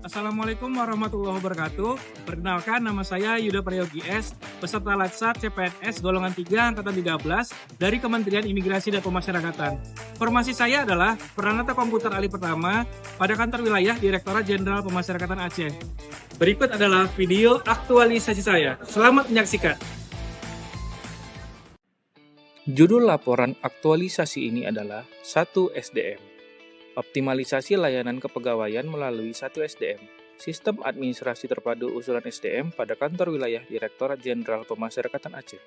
Assalamualaikum warahmatullahi wabarakatuh. Perkenalkan, nama saya Yuda Prayogi S, peserta Latsat CPNS golongan 3 angkatan 13 dari Kementerian Imigrasi dan Pemasyarakatan. Formasi saya adalah Peranata Komputer Alih Pertama pada kantor wilayah Direktorat Jenderal Pemasyarakatan Aceh. Berikut adalah video aktualisasi saya. Selamat menyaksikan. Judul laporan aktualisasi ini adalah 1 SDM. Optimalisasi layanan kepegawaian melalui 1 SDM. Sistem Administrasi Terpadu Usulan SDM pada kantor wilayah Direktorat Jenderal Pemasyarakatan Aceh.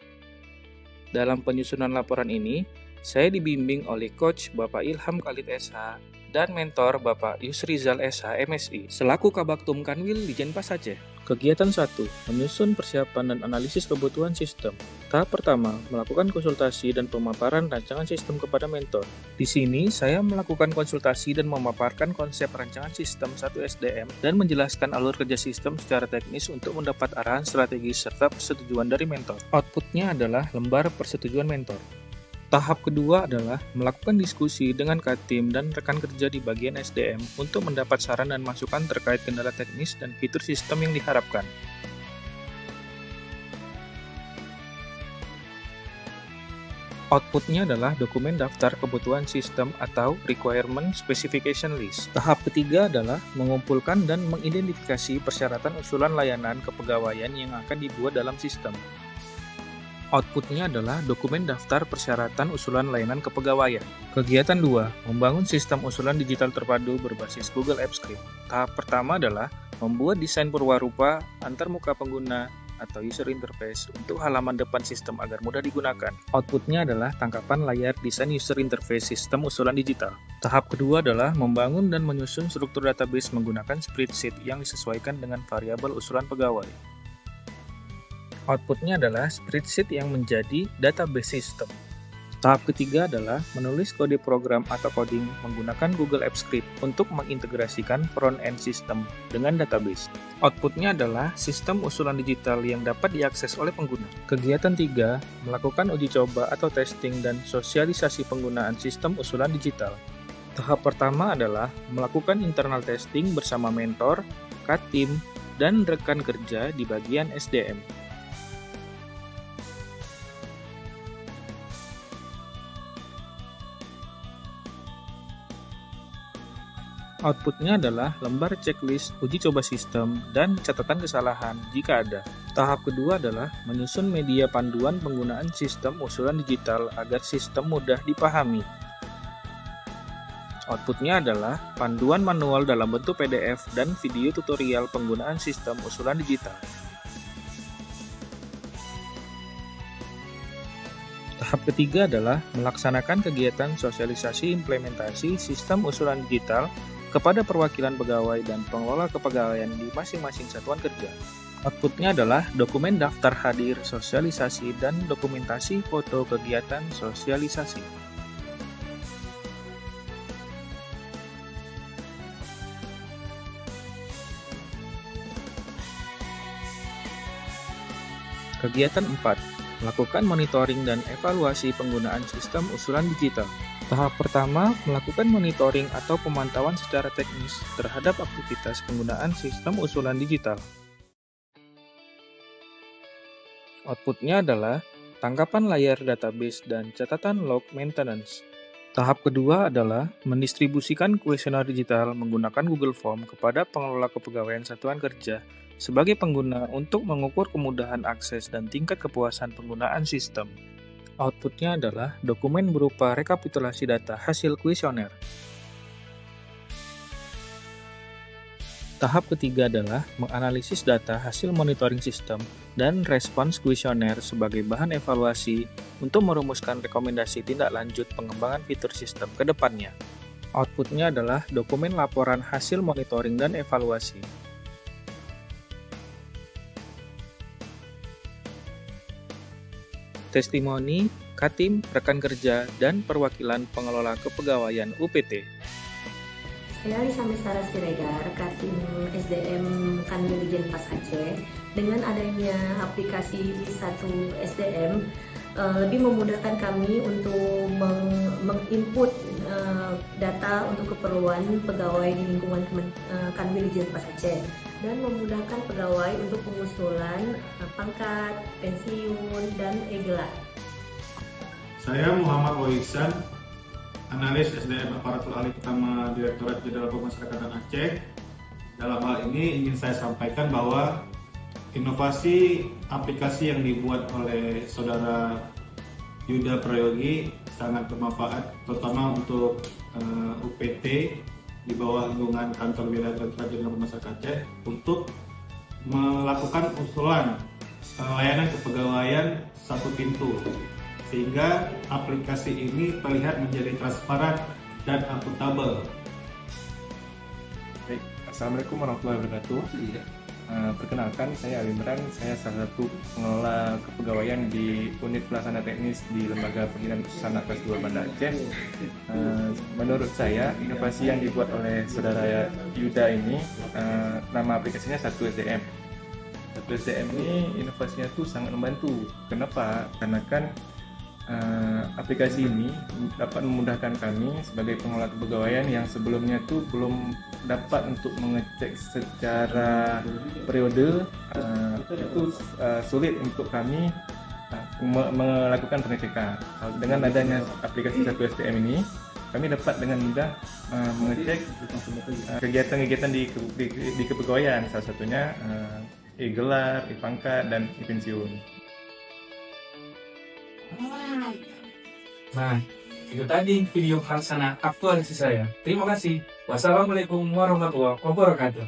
Dalam penyusunan laporan ini, saya dibimbing oleh Coach Bapak Ilham Khalid SH dan mentor Bapak Yusrizal SH MSI selaku Kabaktum Kanwil di Jenpas Aceh. Kegiatan 1. Menyusun persiapan dan analisis kebutuhan sistem. Tahap pertama, melakukan konsultasi dan pemaparan rancangan sistem kepada mentor. Di sini, saya melakukan konsultasi dan memaparkan konsep rancangan sistem 1 SDM dan menjelaskan alur kerja sistem secara teknis untuk mendapat arahan strategis serta persetujuan dari mentor. Outputnya adalah lembar persetujuan mentor. Tahap kedua adalah melakukan diskusi dengan Katim dan rekan kerja di bagian SDM untuk mendapat saran dan masukan terkait kendala teknis dan fitur sistem yang diharapkan. Outputnya adalah dokumen daftar kebutuhan sistem atau Requirement Specification List. Tahap ketiga adalah mengumpulkan dan mengidentifikasi persyaratan usulan layanan kepegawaian yang akan dibuat dalam sistem. Outputnya adalah dokumen daftar persyaratan usulan layanan kepegawaian. Kegiatan 2. Membangun sistem usulan digital terpadu berbasis Google Apps Script. Tahap pertama adalah membuat desain purwarupa antarmuka pengguna atau user interface untuk halaman depan sistem agar mudah digunakan. Outputnya adalah tangkapan layar desain user interface sistem usulan digital. Tahap kedua adalah membangun dan menyusun struktur database menggunakan spreadsheet yang disesuaikan dengan variabel usulan pegawai. Outputnya adalah spreadsheet yang menjadi database system. Tahap ketiga adalah menulis kode program atau coding menggunakan Google Apps Script untuk mengintegrasikan front-end system dengan database. Outputnya adalah sistem usulan digital yang dapat diakses oleh pengguna. Kegiatan 3, melakukan uji coba atau testing dan sosialisasi penggunaan sistem usulan digital. Tahap pertama adalah melakukan internal testing bersama mentor, Katim, dan rekan kerja di bagian SDM. Outputnya adalah lembar checklist uji coba sistem dan catatan kesalahan jika ada. Tahap kedua adalah menyusun media panduan penggunaan sistem usulan digital agar sistem mudah dipahami. Outputnya adalah panduan manual dalam bentuk PDF dan video tutorial penggunaan sistem usulan digital. Tahap ketiga adalah melaksanakan kegiatan sosialisasi implementasi sistem usulan digital kepada perwakilan pegawai dan pengelola kepegawaian di masing-masing satuan kerja. Outputnya adalah dokumen daftar hadir sosialisasi dan dokumentasi foto kegiatan sosialisasi. Kegiatan 4. Melakukan monitoring dan evaluasi penggunaan sistem usulan digital. Tahap pertama, melakukan monitoring atau pemantauan secara teknis terhadap aktivitas penggunaan sistem usulan digital. Outputnya adalah tangkapan layar database dan catatan log maintenance. Tahap kedua adalah mendistribusikan kuesioner digital menggunakan Google Form kepada pengelola kepegawaian satuan kerja sebagai pengguna untuk mengukur kemudahan akses dan tingkat kepuasan penggunaan sistem. Outputnya adalah dokumen berupa rekapitulasi data hasil kuesioner. Tahap ketiga adalah menganalisis data hasil monitoring sistem dan respons kuesioner sebagai bahan evaluasi untuk merumuskan rekomendasi tindak lanjut pengembangan fitur sistem ke depannya. Outputnya adalah dokumen laporan hasil monitoring dan evaluasi. Testimoni, Katim, rekan kerja, dan perwakilan pengelola kepegawaian UPT. Saya Lisa Mesara Siregar, Katim SDM Kanwil di Jenpas Aceh. Dengan adanya aplikasi 1 SDM, lebih memudahkan kami untuk menginput data untuk keperluan pegawai di lingkungan Kanwil Jenpas Aceh dan memudahkan pegawai untuk pengusulan pangkat, pensiun, dan gelar. Saya Muhammad Waisan, analis SDM Aparatur Alih Utama Direktorat Jenderal Pemasyarakatan Aceh. Dalam hal ini ingin saya sampaikan bahwa inovasi aplikasi yang dibuat oleh Saudara Yuda Prayogi sangat bermanfaat, terutama untuk UPT di bawah lingkungan Kantor Wilayah Direktorat Jenderal Pemasyarakatan Aceh untuk melakukan usulan layanan kepegawaian satu pintu, sehingga aplikasi ini terlihat menjadi transparan dan akuntabel. Baik, Assalamualaikum warahmatullahi wabarakatuh. Perkenalkan, saya Ali Imran, saya salah satu pengelola kepegawaian di unit pelaksana teknis di Lembaga Pengiriman Khusus Anak kelas 2 Banda Aceh. Menurut saya, inovasi yang dibuat oleh saudara Yuda ini, nama aplikasinya 1SDM. 1SDM ini inovasinya tuh sangat membantu. Kenapa? Karena kan aplikasi ini dapat memudahkan kami sebagai pengelola kepegawaian yang sebelumnya tuh belum dapat untuk mengecek secara periode, itu sulit untuk kami melakukan pengecekan. Dengan adanya aplikasi 1SDM ini, kami dapat dengan mudah mengecek kegiatan-kegiatan di kepegawaian, salah satunya gelar, pangkat, dan pensiun. Nah, itu tadi video pelaksana aktualisasi saya. Terima kasih. Wassalamualaikum warahmatullahi wabarakatuh.